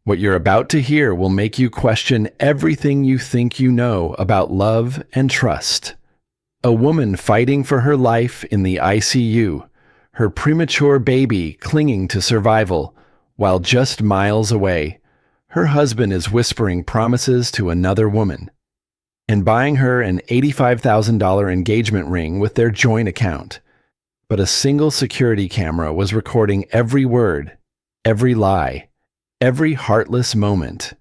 What you're about to hear will make you question everything you think you know about love and trust. A woman fighting for her life in the ICU, her premature baby clinging to survival, while just miles away, her husband is whispering promises to another woman and buying her an $85,000 engagement ring with their joint account. But a single security camera was recording every word, every lie, every heartless moment.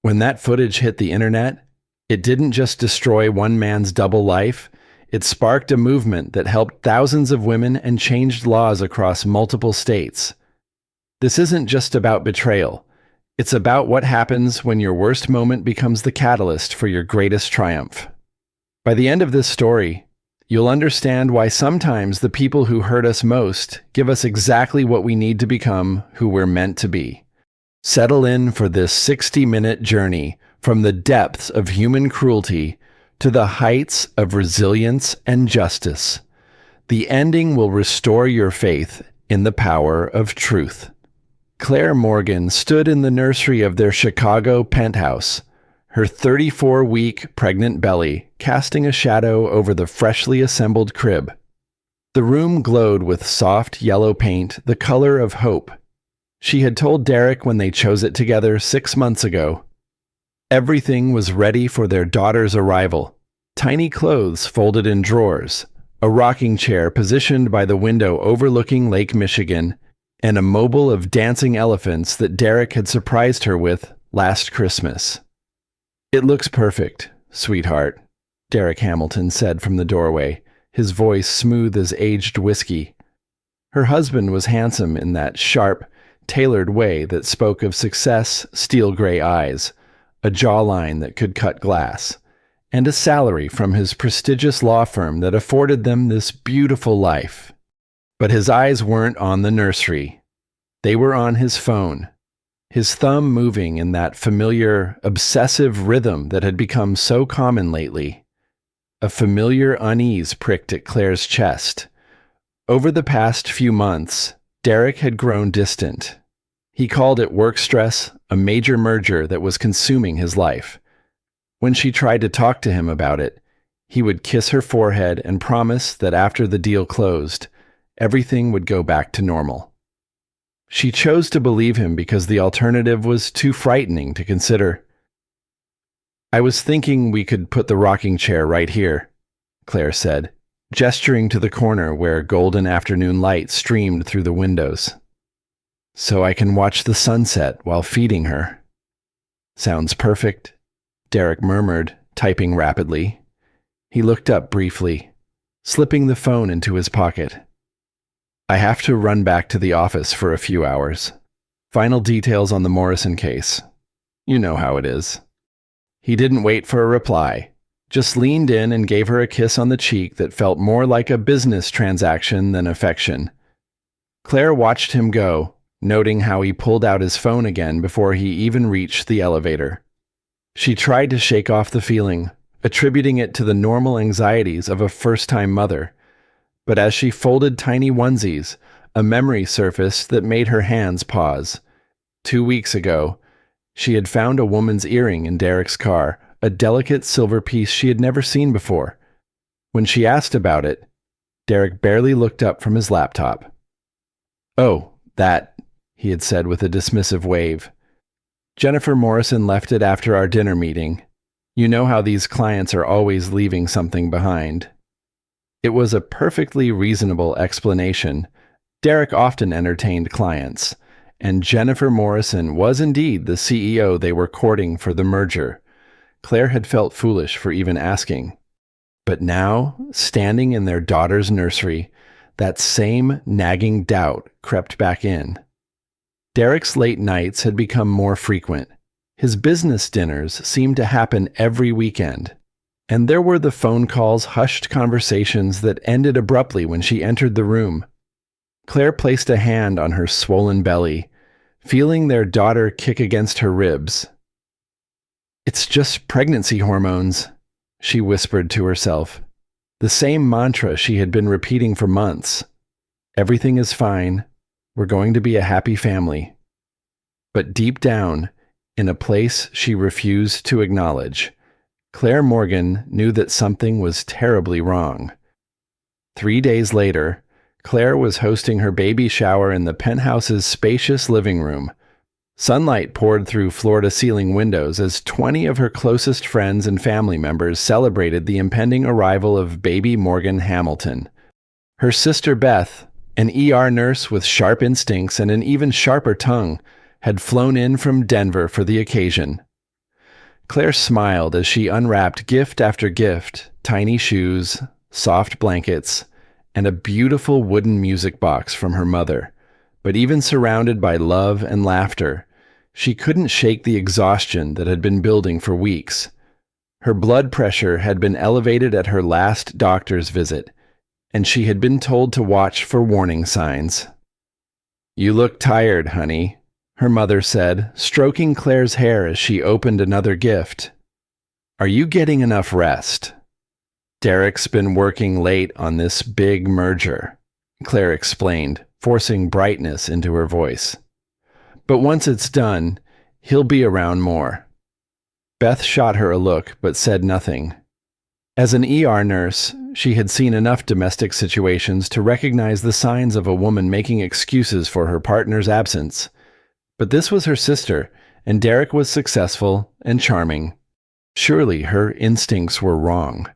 When that footage hit the internet, it didn't just destroy one man's double life, it sparked a movement that helped thousands of women and changed laws across multiple states. This isn't just about betrayal. It's about what happens when your worst moment becomes the catalyst for your greatest triumph. By the end of this story, you'll understand why sometimes the people who hurt us most give us exactly what we need to become who we're meant to be. Settle in for this 60-minute journey from the depths of human cruelty to the heights of resilience and justice. The ending will restore your faith in the power of truth. Claire Morgan stood in the nursery of their Chicago penthouse, her 34-week pregnant belly casting a shadow over the freshly assembled crib. The room glowed with soft yellow paint, the color of hope. She had told Derek when they chose it together 6 months ago. Everything was ready for their daughter's arrival. Tiny clothes folded in drawers, a rocking chair positioned by the window overlooking Lake Michigan, and a mobile of dancing elephants that Derek had surprised her with last Christmas. "It looks perfect, sweetheart," Derek Hamilton said from the doorway, his voice smooth as aged whiskey. Her husband was handsome in that sharp, tailored way that spoke of success, steel-gray eyes, a jawline that could cut glass, and a salary from his prestigious law firm that afforded them this beautiful life. But his eyes weren't on the nursery. They were on his phone, his thumb moving in that familiar, obsessive rhythm that had become so common lately. A familiar unease pricked at Claire's chest. Over the past few months, Derek had grown distant. He called it work stress, a major merger that was consuming his life. When she tried to talk to him about it, he would kiss her forehead and promise that after the deal closed, everything would go back to normal. She chose to believe him because the alternative was too frightening to consider. "I was thinking we could put the rocking chair right here," Claire said, gesturing to the corner where golden afternoon light streamed through the windows. "So I can watch the sunset while feeding her." "Sounds perfect," Derek murmured, typing rapidly. He looked up briefly, slipping the phone into his pocket. "I have to run back to the office for a few hours. Final details on the Morrison case. You know how it is." He didn't wait for a reply, just leaned in and gave her a kiss on the cheek that felt more like a business transaction than affection. Claire watched him go, noting how he pulled out his phone again before he even reached the elevator. She tried to shake off the feeling, attributing it to the normal anxieties of a first-time mother. But as she folded tiny onesies, a memory surfaced that made her hands pause. 2 weeks ago, she had found a woman's earring in Derek's car, a delicate silver piece she had never seen before. When she asked about it, Derek barely looked up from his laptop. "Oh, that," he had said with a dismissive wave. "Jennifer Morrison left it after our dinner meeting. You know how these clients are always leaving something behind." It was a perfectly reasonable explanation. Derek often entertained clients, and Jennifer Morrison was indeed the CEO they were courting for the merger. Claire had felt foolish for even asking. But now, standing in their daughter's nursery, that same nagging doubt crept back in. Derek's late nights had become more frequent. His business dinners seemed to happen every weekend. And there were the phone calls, hushed conversations that ended abruptly when she entered the room. Claire placed a hand on her swollen belly, feeling their daughter kick against her ribs. "It's just pregnancy hormones," she whispered to herself. The same mantra she had been repeating for months. "Everything is fine. We're going to be a happy family." But deep down, in a place she refused to acknowledge, Claire Morgan knew that something was terribly wrong. 3 days later, Claire was hosting her baby shower in the penthouse's spacious living room. Sunlight poured through floor-to-ceiling windows as 20 of her closest friends and family members celebrated the impending arrival of baby Morgan Hamilton. Her sister Beth, an ER nurse with sharp instincts and an even sharper tongue, had flown in from Denver for the occasion. Claire smiled as she unwrapped gift after gift, tiny shoes, soft blankets, and a beautiful wooden music box from her mother. But even surrounded by love and laughter, she couldn't shake the exhaustion that had been building for weeks. Her blood pressure had been elevated at her last doctor's visit, and she had been told to watch for warning signs. "You look tired, honey," her mother said, stroking Claire's hair as she opened another gift. "Are you getting enough rest?" "Derek's been working late on this big merger," Claire explained, forcing brightness into her voice. "But once it's done, he'll be around more." Beth shot her a look but said nothing. As an ER nurse, she had seen enough domestic situations to recognize the signs of a woman making excuses for her partner's absence. But this was her sister, and Derek was successful and charming. Surely her instincts were wrong.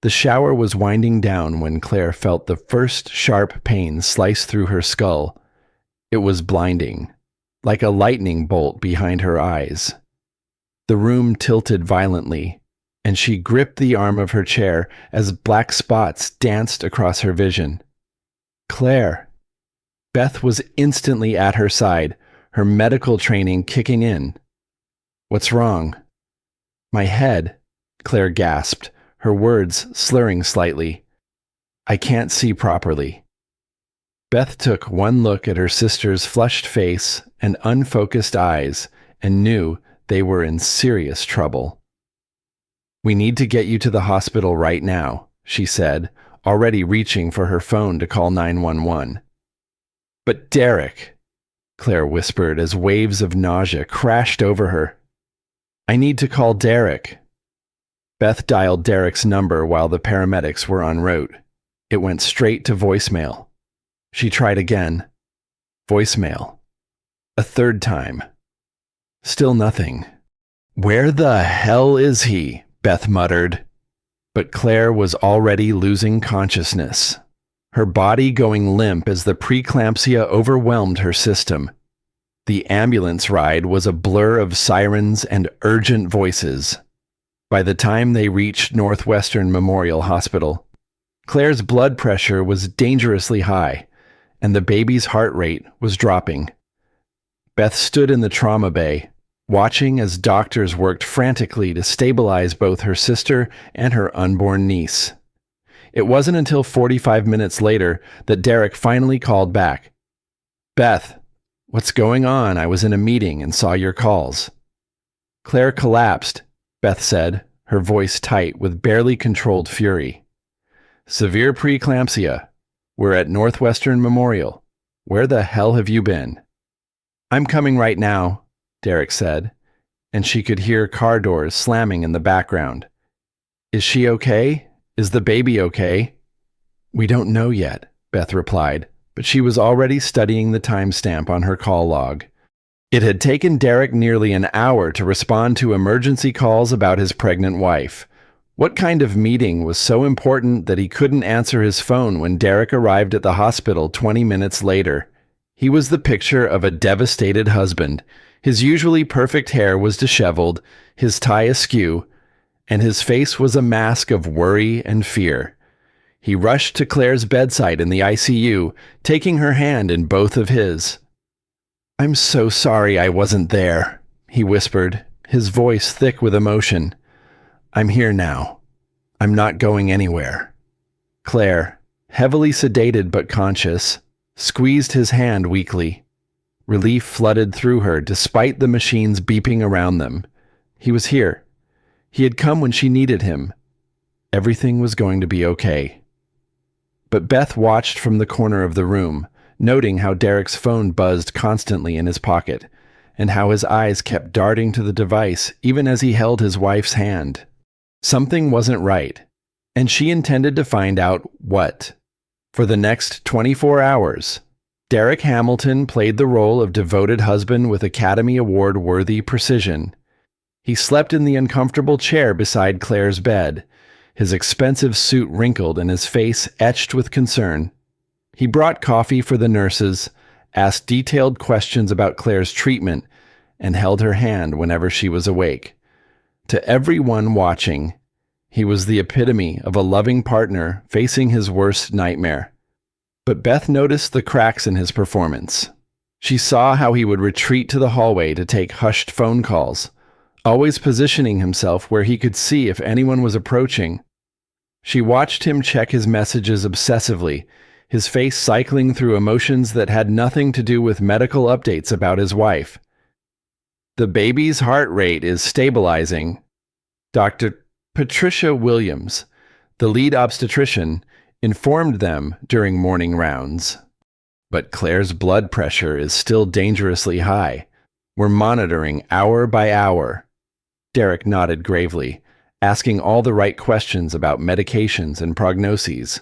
The shower was winding down when Claire felt the first sharp pain slice through her skull. It was blinding, like a lightning bolt behind her eyes. The room tilted violently, and she gripped the arm of her chair as black spots danced across her vision. "Claire!" Beth was instantly at her side, her medical training kicking in. "What's wrong?" "My head," Claire gasped, her words slurring slightly. "I can't see properly." Beth took one look at her sister's flushed face and unfocused eyes and knew they were in serious trouble. "We need to get you to the hospital right now," she said, already reaching for her phone to call 911. "But Derek," Claire whispered as waves of nausea crashed over her. "I need to call Derek." Beth dialed Derek's number while the paramedics were en route. It went straight to voicemail. She tried again. Voicemail. A third time. Still nothing. "Where the hell is he?" Beth muttered. But Claire was already losing consciousness, her body going limp as the preeclampsia overwhelmed her system. The ambulance ride was a blur of sirens and urgent voices. By the time they reached Northwestern Memorial Hospital, Claire's blood pressure was dangerously high, and the baby's heart rate was dropping. Beth stood in the trauma bay, watching as doctors worked frantically to stabilize both her sister and her unborn niece. It wasn't until 45 minutes later that Derek finally called back. "Beth, what's going on? I was in a meeting and saw your calls." "Claire collapsed," Beth said, her voice tight with barely controlled fury. "Severe preeclampsia. We're at Northwestern Memorial. Where the hell have you been?" "I'm coming right now," Derek said, and she could hear car doors slamming in the background. "Is she okay? Is the baby okay?" "We don't know yet," Beth replied, but she was already studying the timestamp on her call log. It had taken Derek nearly an hour to respond to emergency calls about his pregnant wife. What kind of meeting was so important that he couldn't answer his phone when Derek arrived at the hospital 20 minutes later? He was the picture of a devastated husband. His usually perfect hair was disheveled, his tie askew, and his face was a mask of worry and fear. He rushed to Claire's bedside in the ICU, taking her hand in both of his. "I'm so sorry I wasn't there," he whispered, his voice thick with emotion. "I'm here now. I'm not going anywhere." Claire, heavily sedated but conscious, squeezed his hand weakly. Relief flooded through her despite the machines beeping around them. He was here. He had come when she needed him. Everything was going to be okay. But Beth watched from the corner of the room, noting how Derek's phone buzzed constantly in his pocket, and how his eyes kept darting to the device even as he held his wife's hand. Something wasn't right, and she intended to find out what. For the next 24 hours, Derek Hamilton played the role of devoted husband with Academy Award-worthy precision. He slept in the uncomfortable chair beside Claire's bed, his expensive suit wrinkled and his face etched with concern. He brought coffee for the nurses, asked detailed questions about Claire's treatment, and held her hand whenever she was awake. To everyone watching, he was the epitome of a loving partner facing his worst nightmare. But Beth noticed the cracks in his performance. She saw how he would retreat to the hallway to take hushed phone calls, always positioning himself where he could see if anyone was approaching. She watched him check his messages obsessively, his face cycling through emotions that had nothing to do with medical updates about his wife. "The baby's heart rate is stabilizing," Dr. Patricia Williams, the lead obstetrician, informed them during morning rounds. "But Claire's blood pressure is still dangerously high. We're monitoring hour by hour." Derek nodded gravely, asking all the right questions about medications and prognoses.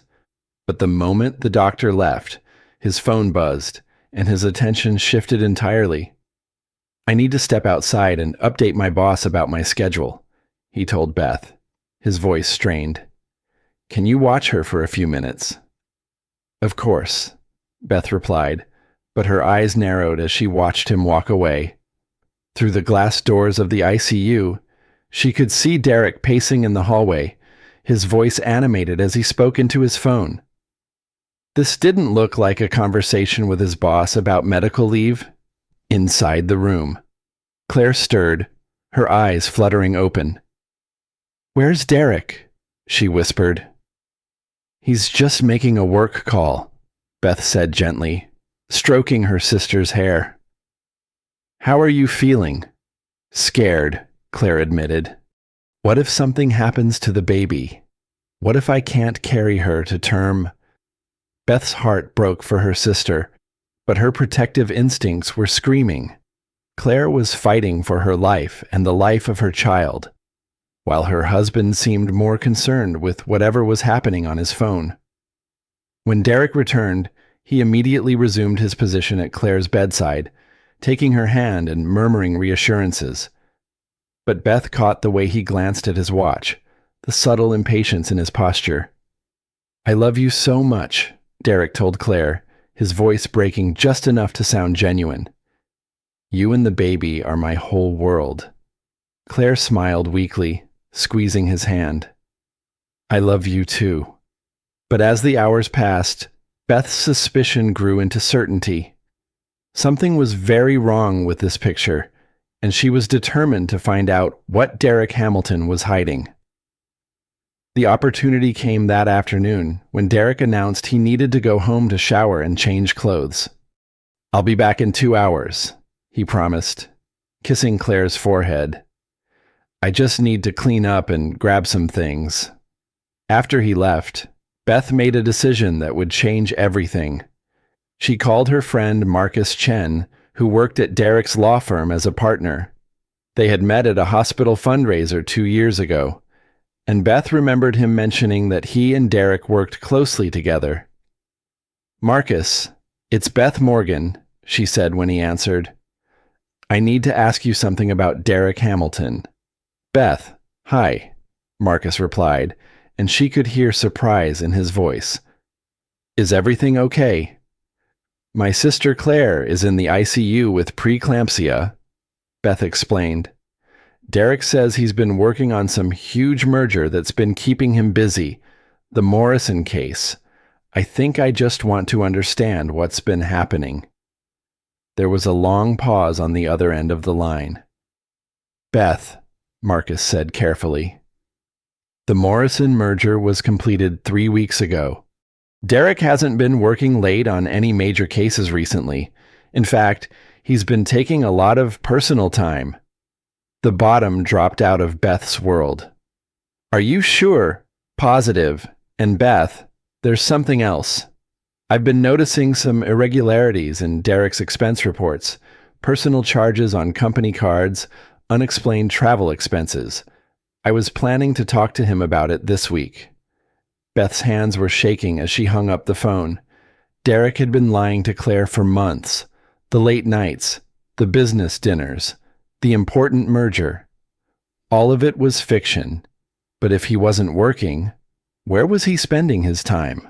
But the moment the doctor left, his phone buzzed, and his attention shifted entirely. "I need to step outside and update my boss about my schedule," he told Beth, his voice strained. "Can you watch her for a few minutes?" "Of course," Beth replied, but her eyes narrowed as she watched him walk away. Through the glass doors of the ICU, she could see Derek pacing in the hallway, his voice animated as he spoke into his phone. This didn't look like a conversation with his boss about medical leave. Inside the room, Claire stirred, her eyes fluttering open. "Where's Derek?" she whispered. "He's just making a work call," Beth said gently, stroking her sister's hair. "How are you feeling?" "Scared," Claire admitted. "What if something happens to the baby? What if I can't carry her to term?" Beth's heart broke for her sister, but her protective instincts were screaming. Claire was fighting for her life and the life of her child, while her husband seemed more concerned with whatever was happening on his phone. When Derek returned, he immediately resumed his position at Claire's bedside, taking her hand and murmuring reassurances. But Beth caught the way he glanced at his watch, the subtle impatience in his posture. "I love you so much," Derek told Claire, his voice breaking just enough to sound genuine. "You and the baby are my whole world." Claire smiled weakly, squeezing his hand. "I love you too." But as the hours passed, Beth's suspicion grew into certainty. Something was very wrong with this picture, and she was determined to find out what Derek Hamilton was hiding. The opportunity came that afternoon when Derek announced he needed to go home to shower and change clothes. "I'll be back in 2 hours," he promised, kissing Claire's forehead. "I just need to clean up and grab some things." After he left, Beth made a decision that would change everything. She called her friend Marcus Chen, who worked at Derek's law firm as a partner. They had met at a hospital fundraiser 2 years ago, and Beth remembered him mentioning that he and Derek worked closely together. "Marcus, it's Beth Morgan," she said when he answered. "I need to ask you something about Derek Hamilton." "Beth, hi," Marcus replied, and she could hear surprise in his voice. "Is everything okay?" "My sister Claire is in the ICU with preeclampsia," Beth explained. "Derek says he's been working on some huge merger that's been keeping him busy, the Morrison case. I think I just want to understand what's been happening." There was a long pause on the other end of the line. "Beth," Marcus said carefully. "The Morrison merger was completed 3 weeks ago. Derek hasn't been working late on any major cases recently. In fact, he's been taking a lot of personal time." The bottom dropped out of Beth's world. "Are you sure? Positive? And Beth, there's something else. I've been noticing some irregularities in Derek's expense reports, personal charges on company cards, unexplained travel expenses. I was planning to talk to him about it this week. Beth's hands were shaking as she hung up the phone. Derek had been lying to Claire for months. The late nights, the business dinners, the important merger. All of it was fiction. But if he wasn't working, where was he spending his time?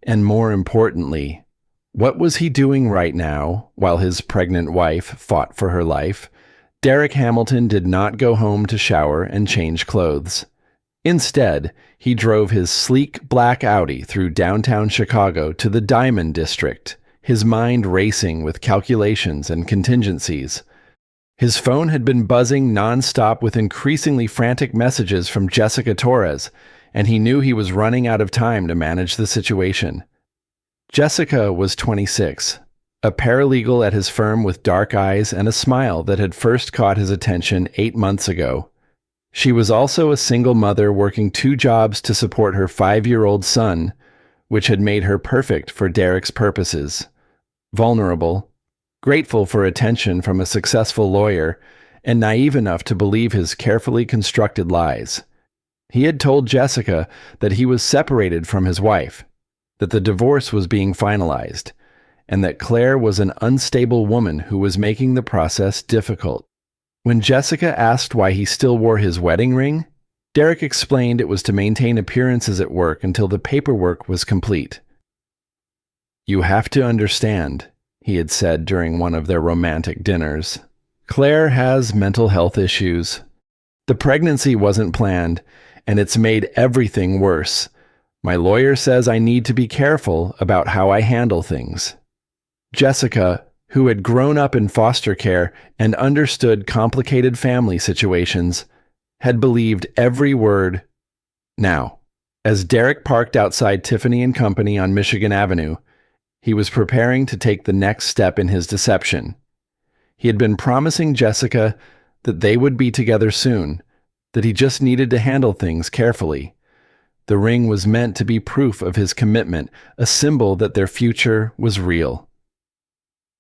And more importantly, what was he doing right now while his pregnant wife fought for her life? Derek Hamilton did not go home to shower and change clothes. Instead, he drove his sleek black Audi through downtown Chicago to the Diamond District, his mind racing with calculations and contingencies. His phone had been buzzing nonstop with increasingly frantic messages from Jessica Torres, and he knew he was running out of time to manage the situation. Jessica was 26, a paralegal at his firm with dark eyes and a smile that had first caught his attention 8 months ago. She was also a single mother working 2 jobs to support her 5-year-old son, which had made her perfect for Derek's purposes. Vulnerable, grateful for attention from a successful lawyer, and naive enough to believe his carefully constructed lies. He had told Jessica that he was separated from his wife, that the divorce was being finalized, and that Claire was an unstable woman who was making the process difficult. When Jessica asked why he still wore his wedding ring, Derek explained it was to maintain appearances at work until the paperwork was complete. "You have to understand," he had said during one of their romantic dinners. "Claire has mental health issues. The pregnancy wasn't planned, and it's made everything worse. My lawyer says I need to be careful about how I handle things." Jessica, who had grown up in foster care and understood complicated family situations, had believed every word. Now, as Derek parked outside Tiffany & Company on Michigan Avenue, he was preparing to take the next step in his deception. He had been promising Jessica that they would be together soon, that he just needed to handle things carefully. The ring was meant to be proof of his commitment, a symbol that their future was real.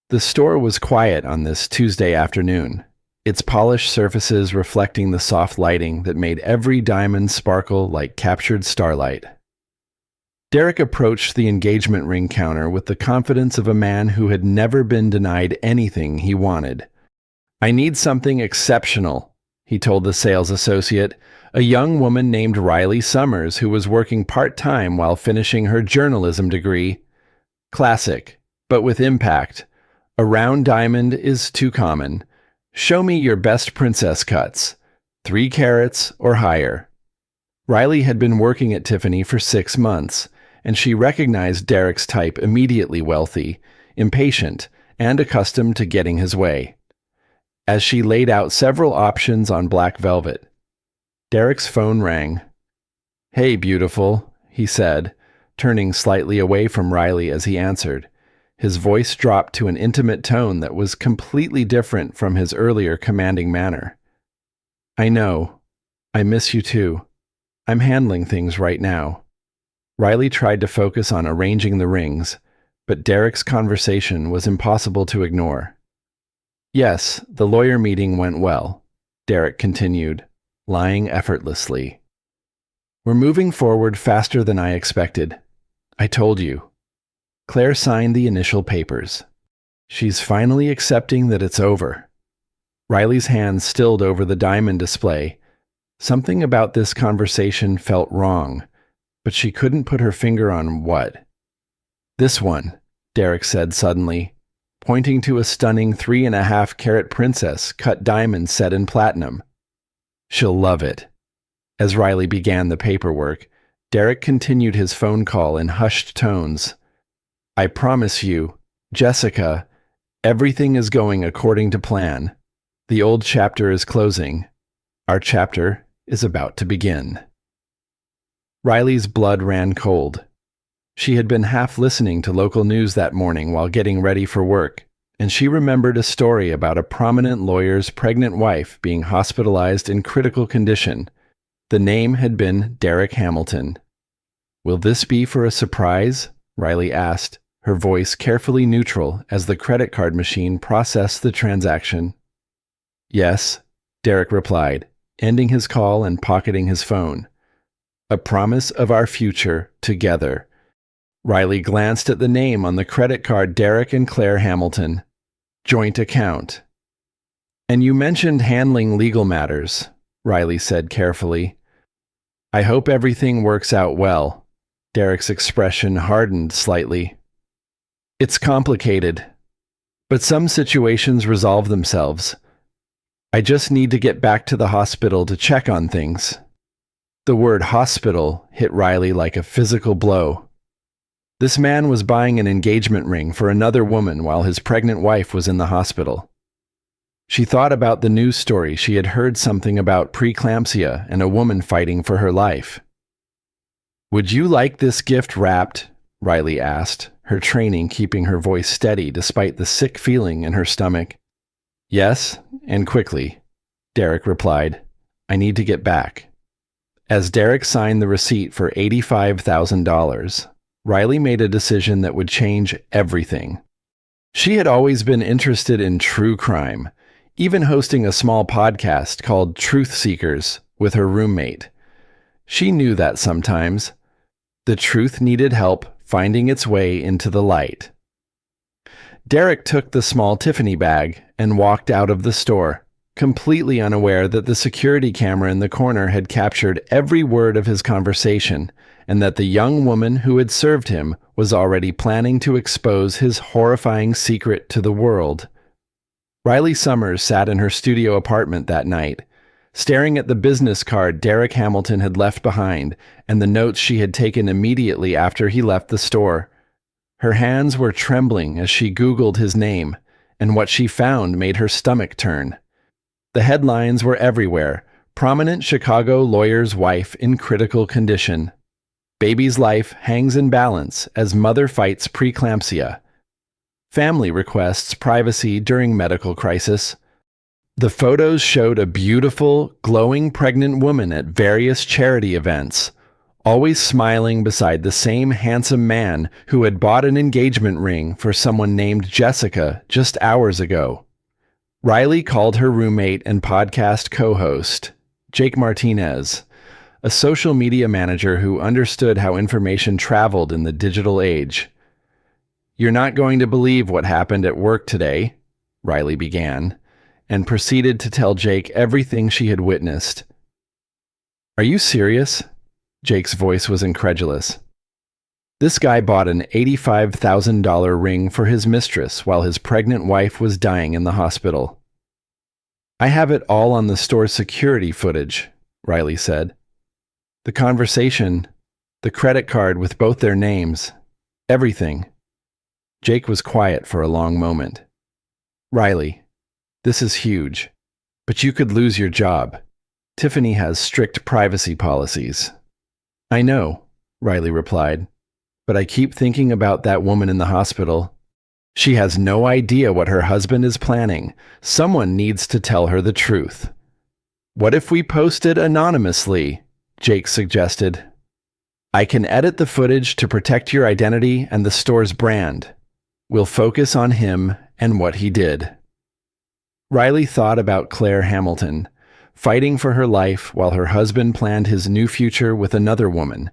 The store was quiet on this Tuesday afternoon, its polished surfaces reflecting the soft lighting that made every diamond sparkle like captured starlight. Derek approached the engagement ring counter with the confidence of a man who had never been denied anything he wanted. "I need something exceptional," he told the sales associate, a young woman named Riley Summers who was working part-time while finishing her journalism degree. "Classic, but with impact. A round diamond is too common. Show me your best princess cuts, 3 carats or higher." Riley had been working at Tiffany for 6 months, and she recognized Derek's type immediately: wealthy, impatient, and accustomed to getting his way. As she laid out several options on black velvet, Derek's phone rang. "Hey, beautiful," he said, turning slightly away from Riley as he answered. His voice dropped to an intimate tone that was completely different from his earlier commanding manner. "I know. I miss you too. I'm handling things right now." Riley tried to focus on arranging the rings, but Derek's conversation was impossible to ignore. "Yes, the lawyer meeting went well," Derek continued, lying effortlessly. "We're moving forward faster than I expected. I told you." Claire signed the initial papers. "She's finally accepting that it's over." Riley's hand stilled over the diamond display. Something about this conversation felt wrong, but she couldn't put her finger on what. "This one," Derek said suddenly, pointing to a stunning 3.5-carat princess cut diamond set in platinum. "She'll love it." As Riley began the paperwork, Derek continued his phone call in hushed tones. "I promise you, Jessica, everything is going according to plan. The old chapter is closing. Our chapter is about to begin." Riley's blood ran cold. She had been half listening to local news that morning while getting ready for work, and she remembered a story about a prominent lawyer's pregnant wife being hospitalized in critical condition. The name had been Derek Hamilton. "Will this be for a surprise?" Riley asked, her voice carefully neutral as the credit card machine processed the transaction. "Yes," Derek replied, ending his call and pocketing his phone. "A promise of our future together." Riley glanced at the name on the credit card: Derek and Claire Hamilton. Joint account. "And you mentioned handling legal matters," Riley said carefully. "I hope everything works out well." Derek's expression hardened slightly. "It's complicated, but some situations resolve themselves. I just need to get back to the hospital to check on things." The word hospital hit Riley like a physical blow. This man was buying an engagement ring for another woman while his pregnant wife was in the hospital. She thought about the news story she had heard, something about preeclampsia and a woman fighting for her life. "Would you like this gift wrapped?" Riley asked, her training keeping her voice steady despite the sick feeling in her stomach. "Yes, and quickly," Derek replied. "I need to get back." As Derek signed the receipt for $85,000, Riley made a decision that would change everything. She had always been interested in true crime, even hosting a small podcast called Truth Seekers with her roommate. She knew that sometimes the truth needed help finding its way into the light. Derek took the small Tiffany bag and walked out of the store, completely unaware that the security camera in the corner had captured every word of his conversation, and that the young woman who had served him was already planning to expose his horrifying secret to the world. Riley Summers sat in her studio apartment that night, staring at the business card Derek Hamilton had left behind and the notes she had taken immediately after he left the store. Her hands were trembling as she Googled his name, and what she found made her stomach turn. The headlines were everywhere: "Prominent Chicago lawyer's wife in critical condition." "Baby's life hangs in balance as mother fights preeclampsia." "Family requests privacy during medical crisis." The photos showed a beautiful, glowing pregnant woman at various charity events, always smiling beside the same handsome man who had bought an engagement ring for someone named Jessica just hours ago. Riley called her roommate and podcast co-host, Jake Martinez, a social media manager who understood how information traveled in the digital age. "You're not going to believe what happened at work today," Riley began, and proceeded to tell Jake everything she had witnessed. "Are you serious?" Jake's voice was incredulous. "This guy bought an $85,000 ring for his mistress while his pregnant wife was dying in the hospital." "I have it all on the store's security footage," Riley said. "The conversation, the credit card with both their names, everything." Jake was quiet for a long moment. "Riley, this is huge, but you could lose your job. Tiffany has strict privacy policies." "I know," Riley replied, "but I keep thinking about that woman in the hospital. She has no idea what her husband is planning. Someone needs to tell her the truth." "What if we post it anonymously?" Jake suggested. "I can edit the footage to protect your identity and the store's brand. We'll focus on him and what he did." Riley thought about Claire Hamilton, fighting for her life while her husband planned his new future with another woman.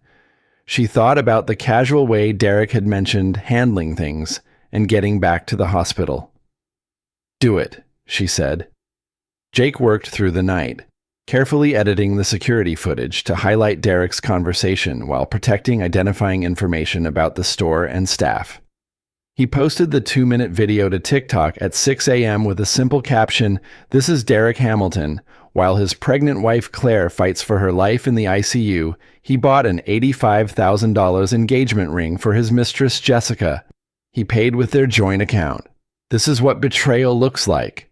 She thought about the casual way Derek had mentioned handling things and getting back to the hospital. "Do it," she said. Jake worked through the night, carefully editing the security footage to highlight Derek's conversation while protecting identifying information about the store and staff. He posted the 2-minute video to TikTok at 6 a.m. with a simple caption, "This is Derek Hamilton. While his pregnant wife Claire fights for her life in the ICU, he bought an $85,000 engagement ring for his mistress Jessica. He paid with their joint account. This is what betrayal looks like."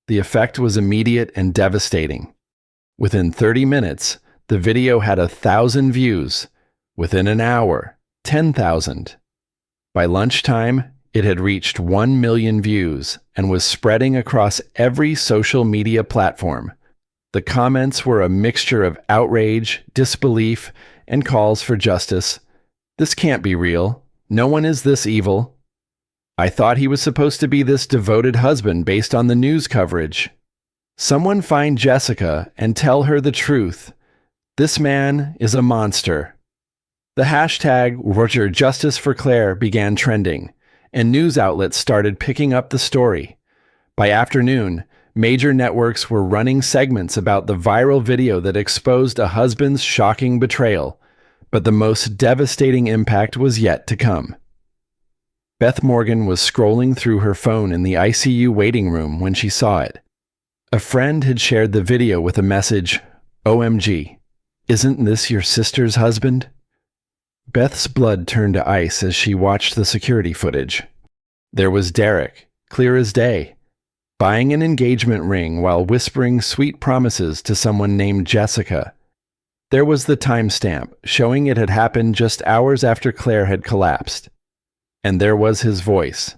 The effect was immediate and devastating. Within 30 minutes, the video had 1,000 views. Within an hour, 10,000. By lunchtime, it had reached 1 million views and was spreading across every social media platform. The comments were a mixture of outrage, disbelief, and calls for justice. "This can't be real. No one is this evil." I thought he was supposed to be this devoted husband based on the news coverage. Someone find Jessica and tell her the truth. This man is a monster." The hashtag Roger Justice for Claire began trending, and news outlets started picking up the story. By afternoon, major networks were running segments about the viral video that exposed a husband's shocking betrayal, but the most devastating impact was yet to come. Beth Morgan was scrolling through her phone in the ICU waiting room when she saw it. A friend had shared the video with a message, "OMG, isn't this your sister's husband?" Beth's blood turned to ice as she watched the security footage. There was Derek, clear as day, buying an engagement ring while whispering sweet promises to someone named Jessica. There was the timestamp showing it had happened just hours after Claire had collapsed. And there was his voice,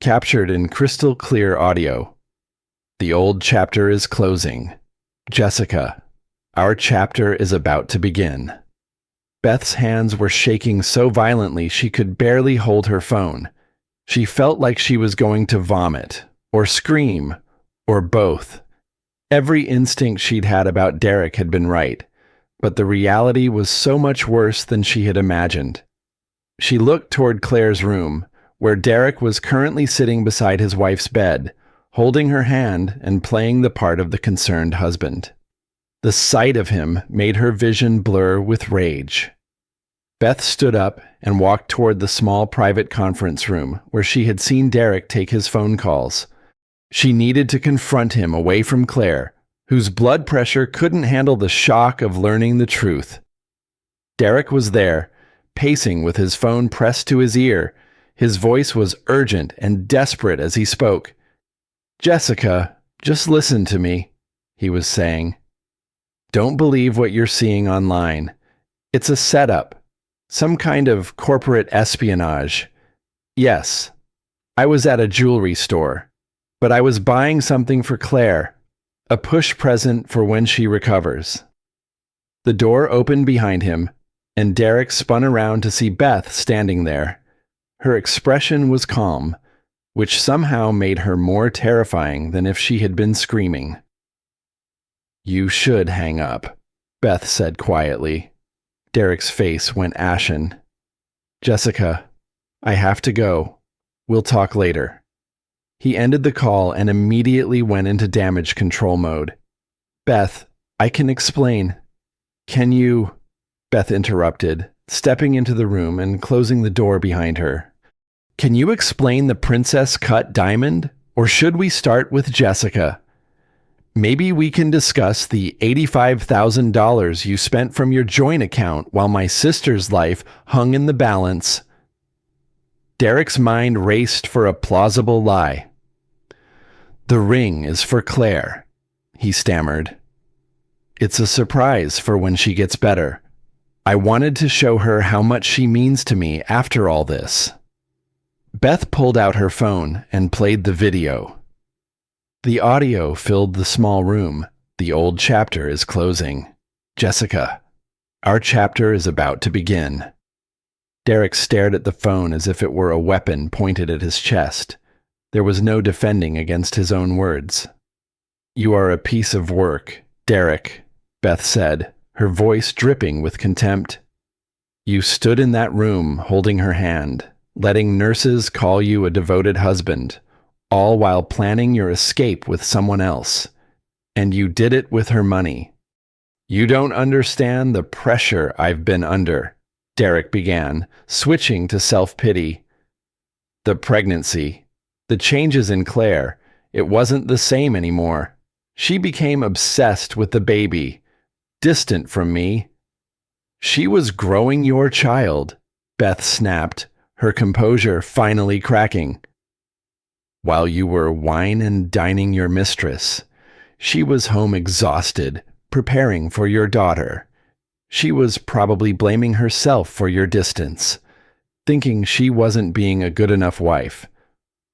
captured in crystal clear audio. "The old chapter is closing. Jessica, our chapter is about to begin." Beth's hands were shaking so violently she could barely hold her phone. She felt like she was going to vomit, or scream, or both. Every instinct she'd had about Derek had been right, but the reality was so much worse than she had imagined. She looked toward Claire's room, where Derek was currently sitting beside his wife's bed, holding her hand and playing the part of the concerned husband. The sight of him made her vision blur with rage. Beth stood up and walked toward the small private conference room where she had seen Derek take his phone calls. She needed to confront him away from Claire, whose blood pressure couldn't handle the shock of learning the truth. Derek was there, pacing with his phone pressed to his ear. His voice was urgent and desperate as he spoke. "Jessica, just listen to me," he was saying. "Don't believe what you're seeing online. It's a setup, some kind of corporate espionage. Yes, I was at a jewelry store, but I was buying something for Claire, a push present for when she recovers." The door opened behind him, and Derek spun around to see Beth standing there. Her expression was calm, which somehow made her more terrifying than if she had been screaming. "You should hang up," Beth said quietly. Derek's face went ashen. "Jessica, I have to go. We'll talk later." He ended the call and immediately went into damage control mode. "Beth, I can explain." "Can you?" Beth interrupted, stepping into the room and closing the door behind her. "Can you explain the princess-cut diamond, or should we start with Jessica? Maybe we can discuss the $85,000 you spent from your joint account while my sister's life hung in the balance." Derek's mind raced for a plausible lie. "The ring is for Claire," he stammered. "It's a surprise for when she gets better. I wanted to show her how much she means to me after all this." Beth pulled out her phone and played the video. The audio filled the small room. "The old chapter is closing. Jessica, our chapter is about to begin." Derek stared at the phone as if it were a weapon pointed at his chest. There was no defending against his own words. "You are a piece of work, Derek," Beth said, her voice dripping with contempt. "You stood in that room holding her hand, letting nurses call you a devoted husband, all while planning your escape with someone else. And you did it with her money. You don't understand the pressure I've been under," Derek began, switching to self-pity. "The pregnancy, the changes in Claire, it wasn't the same anymore. She became obsessed with the baby, distant from me." "She was growing your child," Beth snapped, her composure finally cracking. "While you were wine and dining your mistress. She was home exhausted, preparing for your daughter. She was probably blaming herself for your distance, thinking she wasn't being a good enough wife,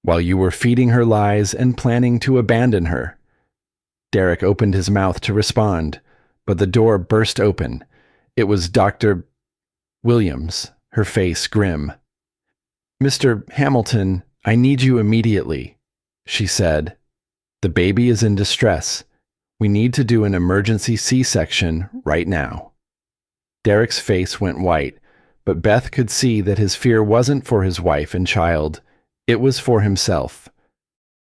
while you were feeding her lies and planning to abandon her." Derek opened his mouth to respond, but the door burst open. It was Dr. Williams, her face grim. "Mr. Hamilton, "I need you immediately," she said. "The baby is in distress. We need to do an emergency C-section right now." Derek's face went white, but Beth could see that his fear wasn't for his wife and child. It was for himself.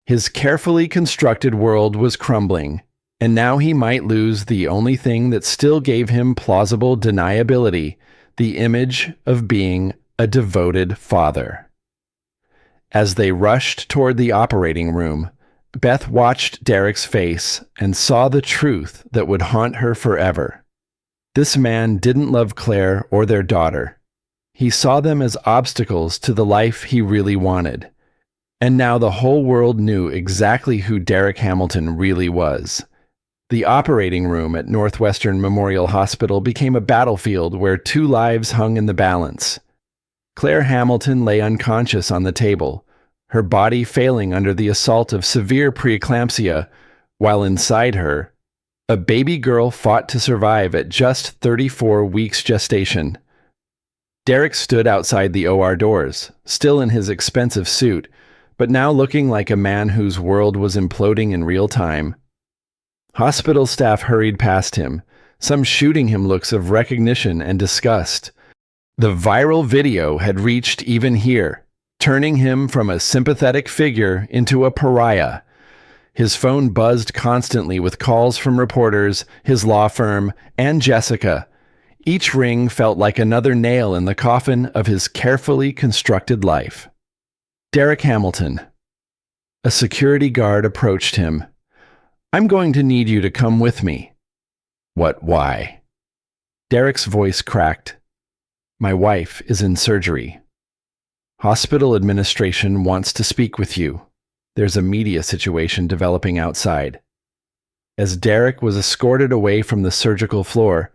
His carefully constructed world was crumbling, and now he might lose the only thing that still gave him plausible deniability, the image of being a devoted father. As they rushed toward the operating room, Beth watched Derek's face and saw the truth that would haunt her forever. This man didn't love Claire or their daughter. He saw them as obstacles to the life he really wanted. And now the whole world knew exactly who Derek Hamilton really was. The operating room at Northwestern Memorial Hospital became a battlefield where two lives hung in the balance. Claire Hamilton lay unconscious on the table, her body failing under the assault of severe preeclampsia, while inside her, a baby girl fought to survive at just 34 weeks gestation. Derek stood outside the OR doors, still in his expensive suit, but now looking like a man whose world was imploding in real time. Hospital staff hurried past him, some shooting him looks of recognition and disgust. The viral video had reached even here, turning him from a sympathetic figure into a pariah. His phone buzzed constantly with calls from reporters, his law firm, and Jessica. Each ring felt like another nail in the coffin of his carefully constructed life. Derek Hamilton. A security guard approached him. "I'm going to need you to come with me." "What, why?" Derek's voice cracked. "My wife is in surgery. Hospital administration wants to speak with you. There's a media situation developing outside." As Derek was escorted away from the surgical floor,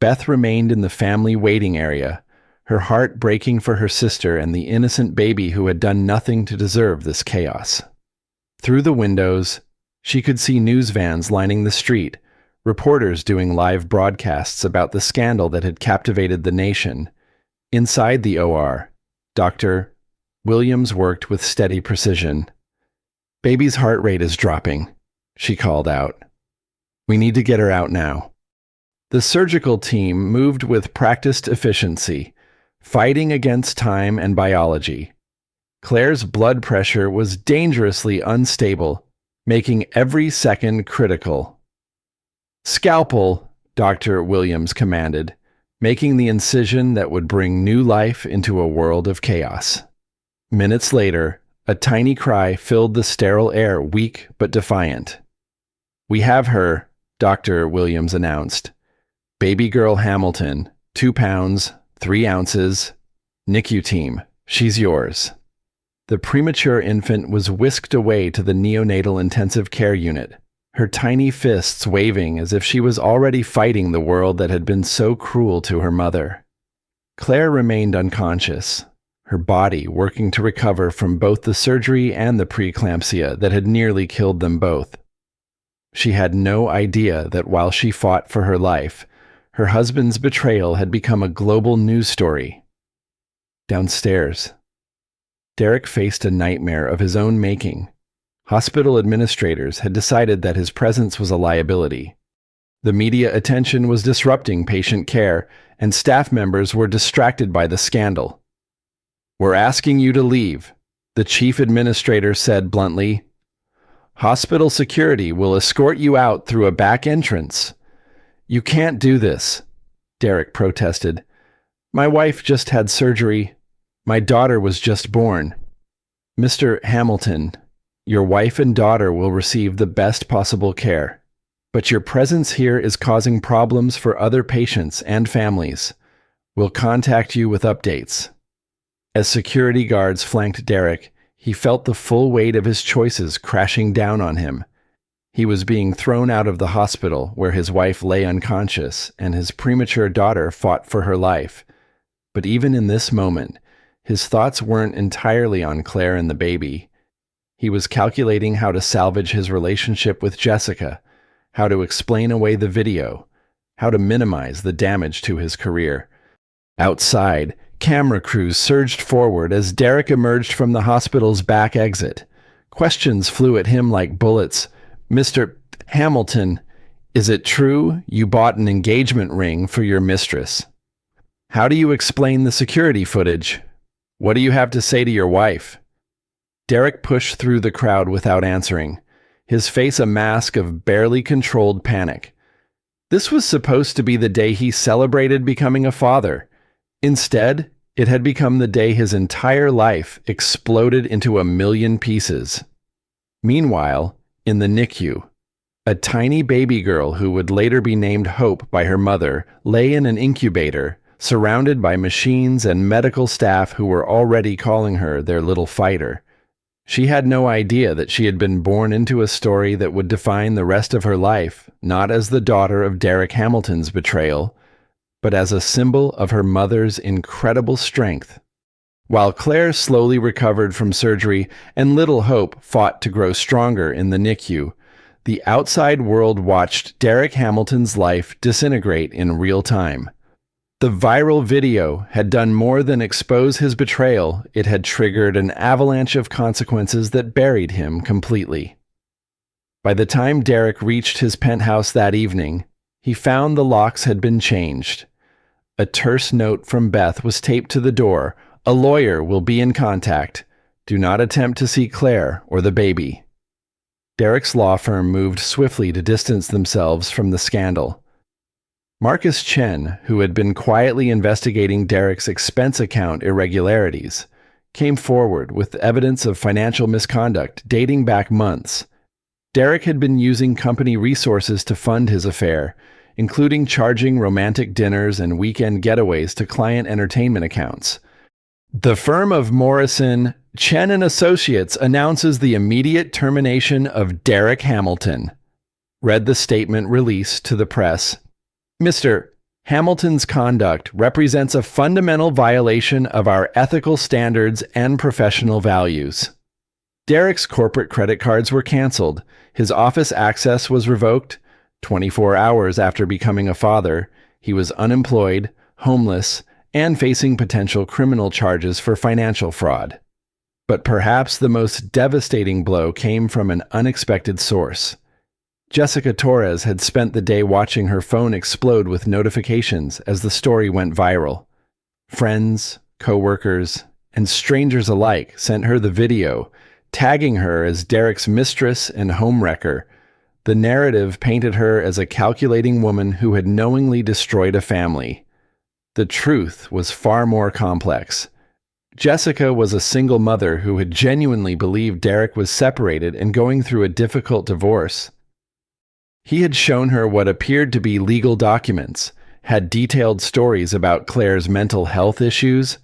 Beth remained in the family waiting area, her heart breaking for her sister and the innocent baby who had done nothing to deserve this chaos. Through the windows, she could see news vans lining the street, reporters doing live broadcasts about the scandal that had captivated the nation. Inside the OR, Dr. Williams worked with steady precision. "Baby's heart rate is dropping," she called out. "We need to get her out now." The surgical team moved with practiced efficiency, fighting against time and biology. Claire's blood pressure was dangerously unstable, making every second critical. "Scalpel," Dr. Williams commanded, making the incision that would bring new life into a world of chaos. Minutes later, a tiny cry filled the sterile air, weak but defiant. "We have her," Dr. Williams announced. "Baby girl Hamilton, 2 pounds, 3 ounces. NICU team, she's yours." The premature infant was whisked away to the neonatal intensive care unit, her tiny fists waving as if she was already fighting the world that had been so cruel to her mother. Claire remained unconscious, her body working to recover from both the surgery and the preeclampsia that had nearly killed them both. She had no idea that while she fought for her life, her husband's betrayal had become a global news story. Downstairs, Derek faced a nightmare of his own making. Hospital administrators had decided that his presence was a liability. The media attention was disrupting patient care, and staff members were distracted by the scandal. "We're asking you to leave," the chief administrator said bluntly. "Hospital security will escort you out through a back entrance." "You can't do this," Derek protested. "My wife just had surgery. My daughter was just born." "Mr. Hamilton, your wife and daughter will receive the best possible care, but your presence here is causing problems for other patients and families. We'll contact you with updates." As security guards flanked Derek, he felt the full weight of his choices crashing down on him. He was being thrown out of the hospital where his wife lay unconscious and his premature daughter fought for her life. But even in this moment, his thoughts weren't entirely on Claire and the baby. He was calculating how to salvage his relationship with Jessica, how to explain away the video, how to minimize the damage to his career. Outside, Camera crews surged forward as Derek emerged from the hospital's back exit. Questions flew at him like bullets. "Mr. Hamilton, is it true you bought an engagement ring for your mistress? How do you explain the security footage? What do you have to say to your wife?" Derek pushed through the crowd without answering, his face a mask of barely controlled panic. This was supposed to be the day he celebrated becoming a father. Instead, it had become the day his entire life exploded into a million pieces. Meanwhile, in the NICU, a tiny baby girl who would later be named Hope by her mother lay in an incubator, surrounded by machines and medical staff who were already calling her their little fighter. She had no idea that she had been born into a story that would define the rest of her life, not as the daughter of Derek Hamilton's betrayal, but as a symbol of her mother's incredible strength. While Claire slowly recovered from surgery and little Hope fought to grow stronger in the NICU, the outside world watched Derek Hamilton's life disintegrate in real time. The viral video had done more than expose his betrayal, it had triggered an avalanche of consequences that buried him completely. By the time Derek reached his penthouse that evening, he found the locks had been changed. A terse note from Beth was taped to the door. "A lawyer will be in contact. Do not attempt to see Claire or the baby." Derek's law firm moved swiftly to distance themselves from the scandal. Marcus Chen, who had been quietly investigating Derek's expense account irregularities, came forward with evidence of financial misconduct dating back months. Derek had been using company resources to fund his affair, including charging romantic dinners and weekend getaways to client entertainment accounts. The firm of Morrison, Chen and Associates announces the immediate termination of Derek Hamilton, read the statement released to the press. "Mr. Hamilton's conduct represents a fundamental violation of our ethical standards and professional values." Derek's corporate credit cards were canceled, his office access was revoked. 24 hours after becoming a father, he was unemployed, homeless, and facing potential criminal charges for financial fraud. But perhaps the most devastating blow came from an unexpected source. Jessica Torres had spent the day watching her phone explode with notifications as the story went viral. Friends, coworkers, and strangers alike sent her the video, tagging her as Derek's mistress and homewrecker. The narrative painted her as a calculating woman who had knowingly destroyed a family. The truth was far more complex. Jessica was a single mother who had genuinely believed Derek was separated and going through a difficult divorce. He had shown her what appeared to be legal documents, had detailed stories about Claire's mental health issues,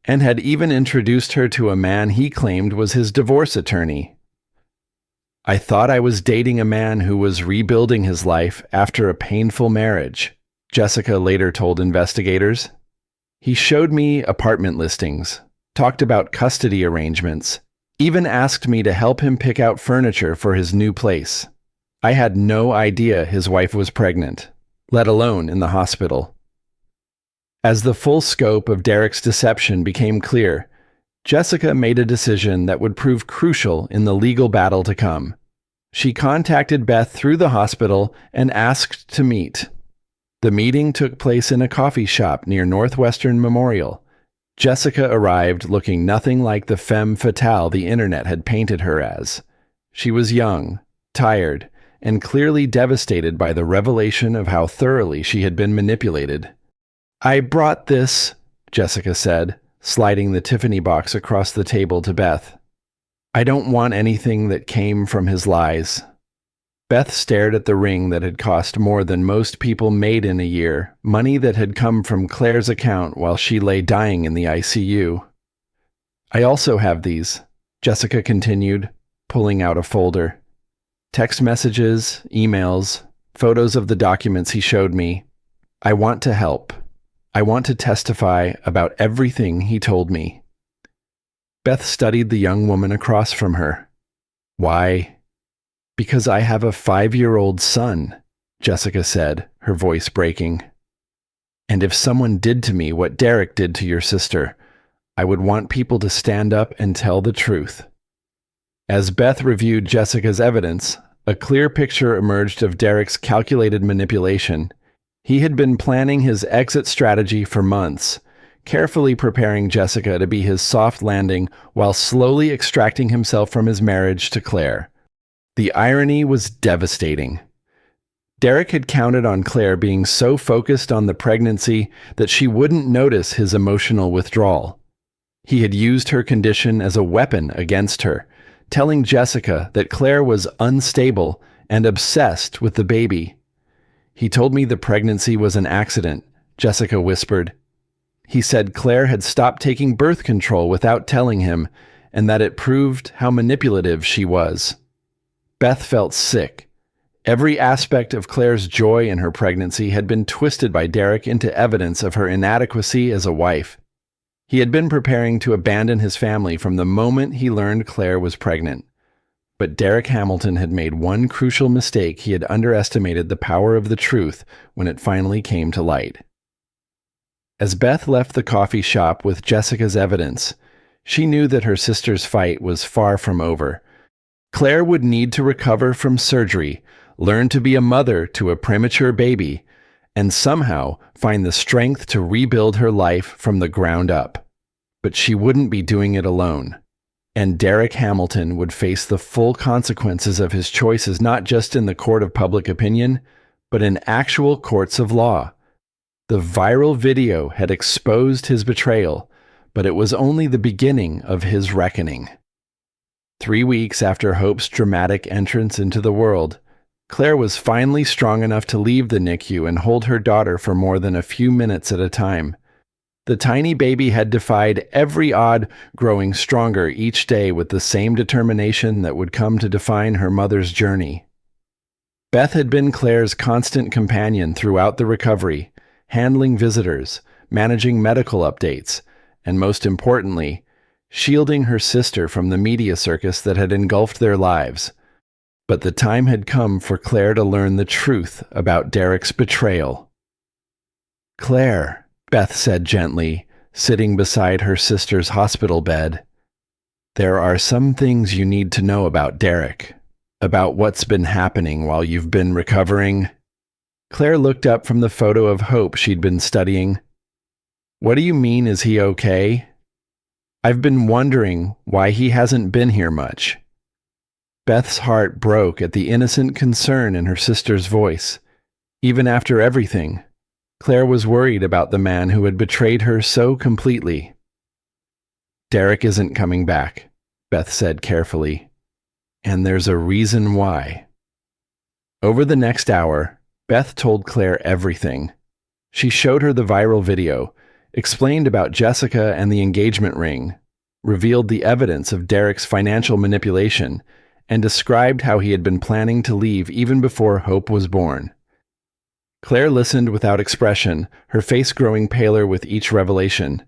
and had even introduced her to a man he claimed was his divorce attorney. "I thought I was dating a man who was rebuilding his life after a painful marriage," Jessica later told investigators. "He showed me apartment listings, talked about custody arrangements, even asked me to help him pick out furniture for his new place. I had no idea his wife was pregnant, let alone in the hospital." As the full scope of Derek's deception became clear, Jessica made a decision that would prove crucial in the legal battle to come. She contacted Beth through the hospital and asked to meet. The meeting took place in a coffee shop near Northwestern Memorial. Jessica arrived looking nothing like the femme fatale the internet had painted her as. She was young, tired, and clearly devastated by the revelation of how thoroughly she had been manipulated. "I brought this," Jessica said, sliding the Tiffany box across the table to Beth. "I don't want anything that came from his lies." Beth stared at the ring that had cost more than most people made in a year, money that had come from Claire's account while she lay dying in the ICU. "I also have these," Jessica continued, pulling out a folder. "Text messages, emails, photos of the documents he showed me. I want to help. I want to testify about everything he told me." Beth studied the young woman across from her. "Why?" "Because I have a 5-year-old son," Jessica said, her voice breaking. And if someone did to me what Derek did to your sister, I would want people to stand up and tell the truth." As Beth reviewed Jessica's evidence, a clear picture emerged of Derek's calculated manipulation. He had been planning his exit strategy for months, carefully preparing Jessica to be his soft landing while slowly extracting himself from his marriage to Claire. The irony was devastating. Derek had counted on Claire being so focused on the pregnancy that she wouldn't notice his emotional withdrawal. He had used her condition as a weapon against her, telling Jessica that Claire was unstable and obsessed with the baby. "He told me the pregnancy was an accident," Jessica whispered. "He said Claire had stopped taking birth control without telling him, and that it proved how manipulative she was." Beth felt sick. Every aspect of Claire's joy in her pregnancy had been twisted by Derek into evidence of her inadequacy as a wife. He had been preparing to abandon his family from the moment he learned Claire was pregnant. But Derek Hamilton had made one crucial mistake. He had underestimated the power of the truth when it finally came to light. As Beth left the coffee shop with Jessica's evidence, she knew that her sister's fight was far from over. Claire would need to recover from surgery, learn to be a mother to a premature baby, and somehow find the strength to rebuild her life from the ground up. But she wouldn't be doing it alone. And Derek Hamilton would face the full consequences of his choices not just in the court of public opinion, but in actual courts of law. The viral video had exposed his betrayal, but it was only the beginning of his reckoning. 3 weeks after Hope's dramatic entrance into the world, Claire was finally strong enough to leave the NICU and hold her daughter for more than a few minutes at a time. The tiny baby had defied every odd, growing stronger each day with the same determination that would come to define her mother's journey. Beth had been Claire's constant companion throughout the recovery, handling visitors, managing medical updates, and most importantly, shielding her sister from the media circus that had engulfed their lives. But the time had come for Claire to learn the truth about Derek's betrayal. "Claire," Beth said gently, sitting beside her sister's hospital bed, "there are some things you need to know about Derek, about what's been happening while you've been recovering." Claire looked up from the photo of Hope she'd been studying. "What do you mean, is he okay?" "I've been wondering why he hasn't been here much." Beth's heart broke at the innocent concern in her sister's voice. Even after everything, Claire was worried about the man who had betrayed her so completely. "Derek isn't coming back," Beth said carefully. "And there's a reason why." Over the next hour, Beth told Claire everything. She showed her the viral video, explained about Jessica and the engagement ring, revealed the evidence of Derek's financial manipulation, and described how he had been planning to leave even before Hope was born. Claire listened without expression, her face growing paler with each revelation.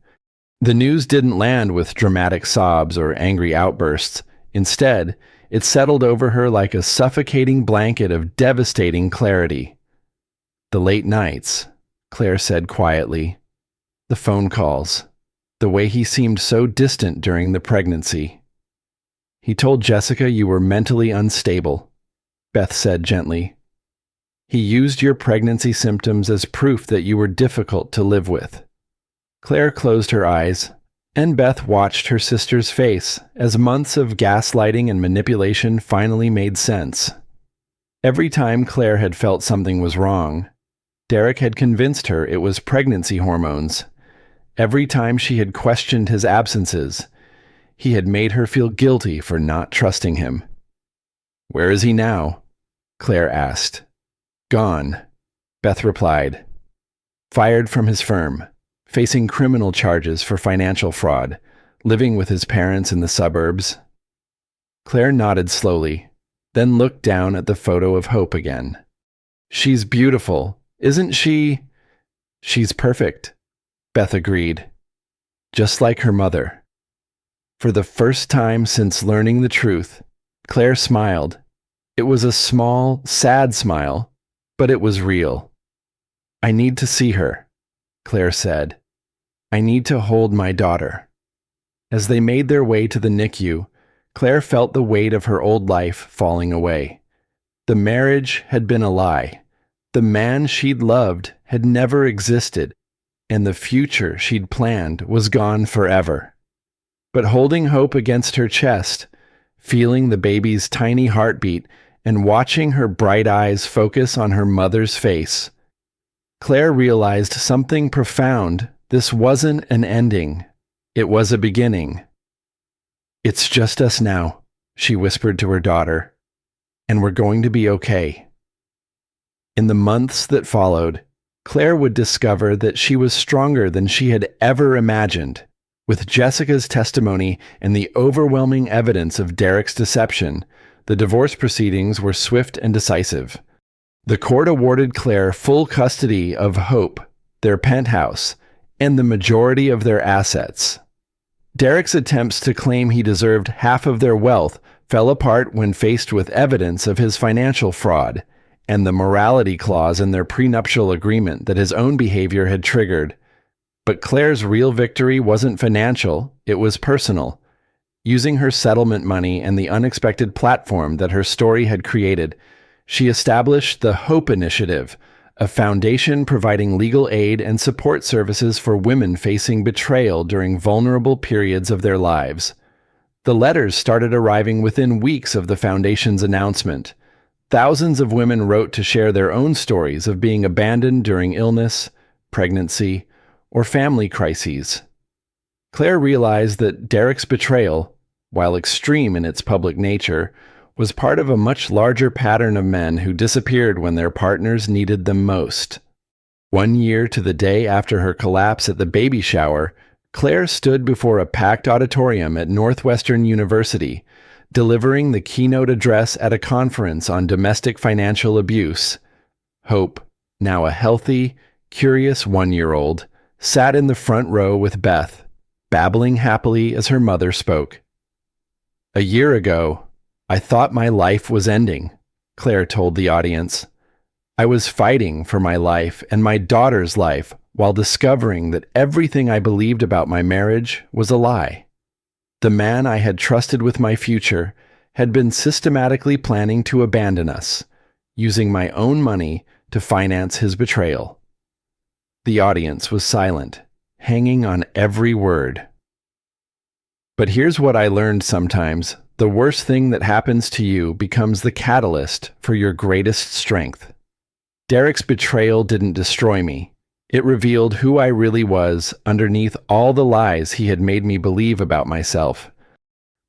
The news didn't land with dramatic sobs or angry outbursts. Instead, it settled over her like a suffocating blanket of devastating clarity. "The late nights," Claire said quietly. "The phone calls. The way he seemed so distant during the pregnancy." "He told Jessica you were mentally unstable," Beth said gently. "He used your pregnancy symptoms as proof that you were difficult to live with." Claire closed her eyes, and Beth watched her sister's face as months of gaslighting and manipulation finally made sense. Every time Claire had felt something was wrong, Derek had convinced her it was pregnancy hormones. Every time she had questioned his absences, he had made her feel guilty for not trusting him. "Where is he now?" Claire asked. "Gone," Beth replied. "Fired from his firm, facing criminal charges for financial fraud, living with his parents in the suburbs." Claire nodded slowly, then looked down at the photo of Hope again. "She's beautiful, isn't she?" "She's perfect," Beth agreed. "Just like her mother." For the first time since learning the truth, Claire smiled. It was a small, sad smile, but it was real. "I need to see her," Claire said. "I need to hold my daughter." As they made their way to the NICU, Claire felt the weight of her old life falling away. The marriage had been a lie. The man she'd loved had never existed, and the future she'd planned was gone forever. But holding hope against her chest, feeling the baby's tiny heartbeat, and watching her bright eyes focus on her mother's face, Claire realized something profound. This wasn't an ending. It was a beginning. "It's just us now," she whispered to her daughter, "and we're going to be okay." In the months that followed, Claire would discover that she was stronger than she had ever imagined. With Jessica's testimony and the overwhelming evidence of Derek's deception, the divorce proceedings were swift and decisive. The court awarded Claire full custody of Hope, their penthouse, and the majority of their assets. Derek's attempts to claim he deserved half of their wealth fell apart when faced with evidence of his financial fraud and the morality clause in their prenuptial agreement that his own behavior had triggered. But Claire's real victory wasn't financial, it was personal. Using her settlement money and the unexpected platform that her story had created, she established the Hope Initiative, a foundation providing legal aid and support services for women facing betrayal during vulnerable periods of their lives. The letters started arriving within weeks of the foundation's announcement. Thousands of women wrote to share their own stories of being abandoned during illness, pregnancy, or family crises. Claire realized that Derek's betrayal, while extreme in its public nature, was part of a much larger pattern of men who disappeared when their partners needed them most. 1 year to the day after her collapse at the baby shower, Claire stood before a packed auditorium at Northwestern University, delivering the keynote address at a conference on domestic financial abuse. Hope, now a healthy, curious 1-year-old, sat in the front row with Beth, babbling happily as her mother spoke. "A year ago, I thought my life was ending," Claire told the audience. "I was fighting for my life and my daughter's life while discovering that everything I believed about my marriage was a lie. The man I had trusted with my future had been systematically planning to abandon us, using my own money to finance his betrayal." The audience was silent, hanging on every word. But here's what I learned sometimes. The worst thing that happens to you becomes the catalyst for your greatest strength. Derek's betrayal didn't destroy me. It revealed who I really was underneath all the lies he had made me believe about myself.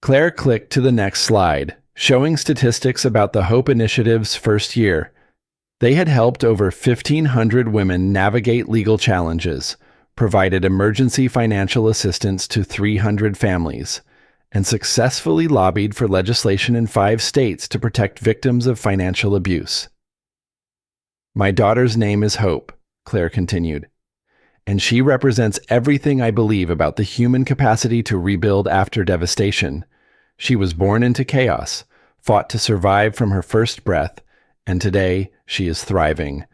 Claire clicked to the next slide, showing statistics about the Hope Initiative's first year. They had helped over 1,500 women navigate legal challenges, provided emergency financial assistance to 300 families, and successfully lobbied for legislation in 5 states to protect victims of financial abuse. "My daughter's name is Hope," Claire continued, "and she represents everything I believe about the human capacity to rebuild after devastation. She was born into chaos, fought to survive from her first breath, and today she is thriving,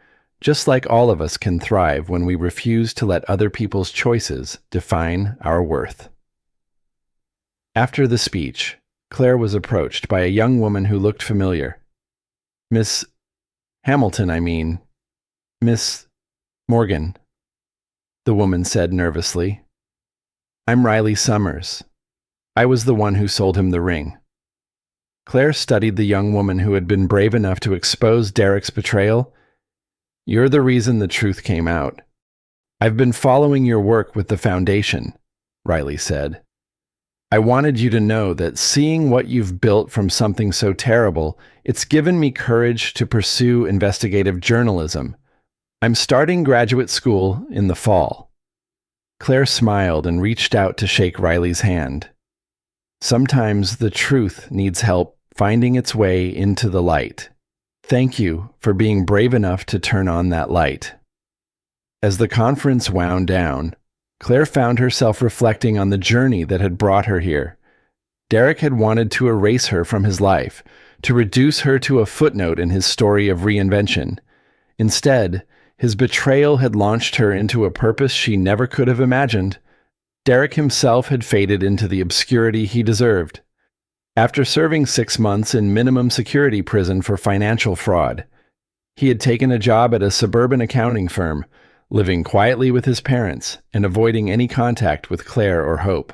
just like all of us can thrive when we refuse to let other people's choices define our worth." After the speech, Claire was approached by a young woman who looked familiar. "Miss Hamilton, Miss Morgan," the woman said nervously. "I'm Riley Summers. I was the one who sold him the ring." Claire studied the young woman who had been brave enough to expose Derek's betrayal. "You're the reason the truth came out. I've been following your work with the foundation," Riley said. "I wanted you to know that seeing what you've built from something so terrible, it's given me courage to pursue investigative journalism. I'm starting graduate school in the fall." Claire smiled and reached out to shake Riley's hand. Sometimes the truth needs help finding its way into the light. Thank you for being brave enough to turn on that light. As the conference wound down, Claire found herself reflecting on the journey that had brought her here. Derek had wanted to erase her from his life, to reduce her to a footnote in his story of reinvention. Instead, His betrayal had launched her into a purpose she never could have imagined. Derek himself had faded into the obscurity he deserved. After serving 6 months in minimum security prison for financial fraud, he had taken a job at a suburban accounting firm, living quietly with his parents and avoiding any contact with Claire or Hope.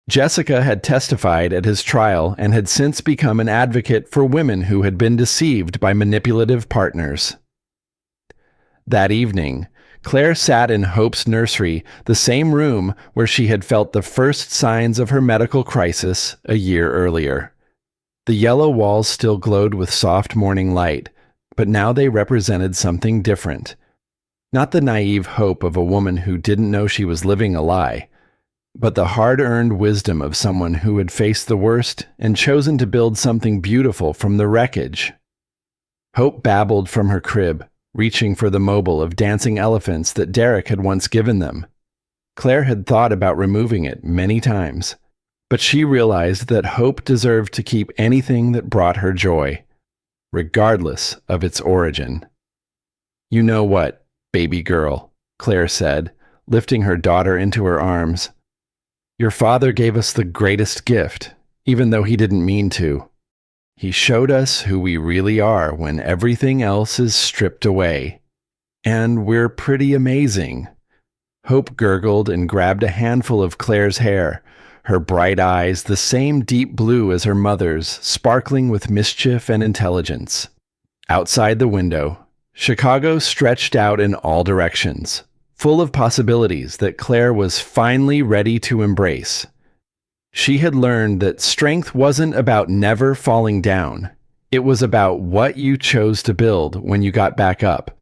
Jessica had testified at his trial and had since become an advocate for women who had been deceived by manipulative partners. That evening, Claire sat in Hope's nursery, the same room where she had felt the first signs of her medical crisis a year earlier. The yellow walls still glowed with soft morning light, but now they represented something different. Not the naive hope of a woman who didn't know she was living a lie, but the hard-earned wisdom of someone who had faced the worst and chosen to build something beautiful from the wreckage. Hope babbled from her crib, reaching for the mobile of dancing elephants that Derek had once given them. Claire had thought about removing it many times, but she realized that Hope deserved to keep anything that brought her joy, regardless of its origin. "You know what, baby girl," Claire said, lifting her daughter into her arms. "Your father gave us the greatest gift, even though he didn't mean to. He showed us who we really are when everything else is stripped away. And we're pretty amazing." Hope gurgled and grabbed a handful of Claire's hair, her bright eyes the same deep blue as her mother's, sparkling with mischief and intelligence. Outside the window, Chicago stretched out in all directions, full of possibilities that Claire was finally ready to embrace. She had learned that strength wasn't about never falling down. It was about what you chose to build when you got back up.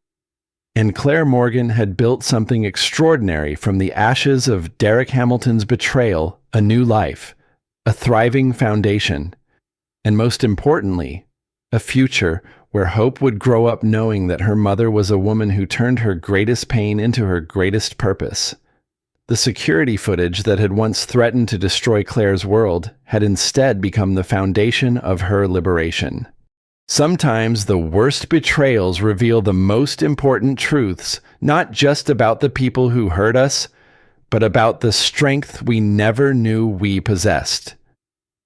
And Claire Morgan had built something extraordinary from the ashes of Derek Hamilton's betrayal, a new life, a thriving foundation, and most importantly, a future where Hope would grow up knowing that her mother was a woman who turned her greatest pain into her greatest purpose. The security footage that had once threatened to destroy Claire's world had instead become the foundation of her liberation. Sometimes the worst betrayals reveal the most important truths, not just about the people who hurt us, but about the strength we never knew we possessed.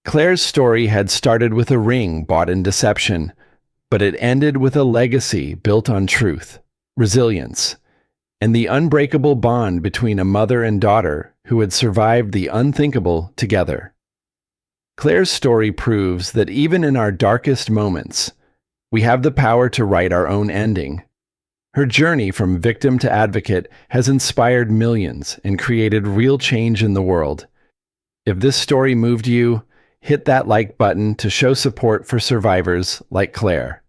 Claire's story had started with a ring bought in deception, but it ended with a legacy built on truth, resilience, and the unbreakable bond between a mother and daughter who had survived the unthinkable together. Claire's story proves that even in our darkest moments, we have the power to write our own ending. Her journey from victim to advocate has inspired millions and created real change in the world. If this story moved you, hit that like button to show support for survivors like Claire.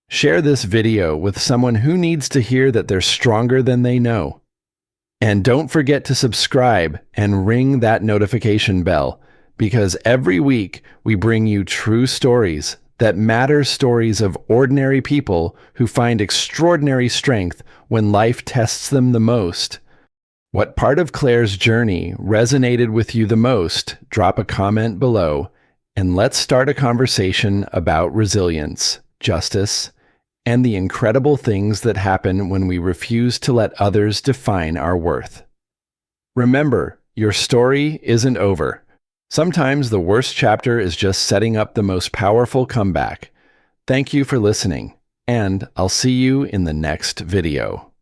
Share this video with someone who needs to hear that they're stronger than they know. And don't forget to subscribe and ring that notification bell, because every week we bring you true stories that matter, stories of ordinary people who find extraordinary strength when life tests them the most. What part of Claire's journey resonated with you the most? Drop a comment below, and let's start a conversation about resilience, justice, and the incredible things that happen when we refuse to let others define our worth. Remember, your story isn't over. Sometimes the worst chapter is just setting up the most powerful comeback. Thank you for listening, and I'll see you in the next video.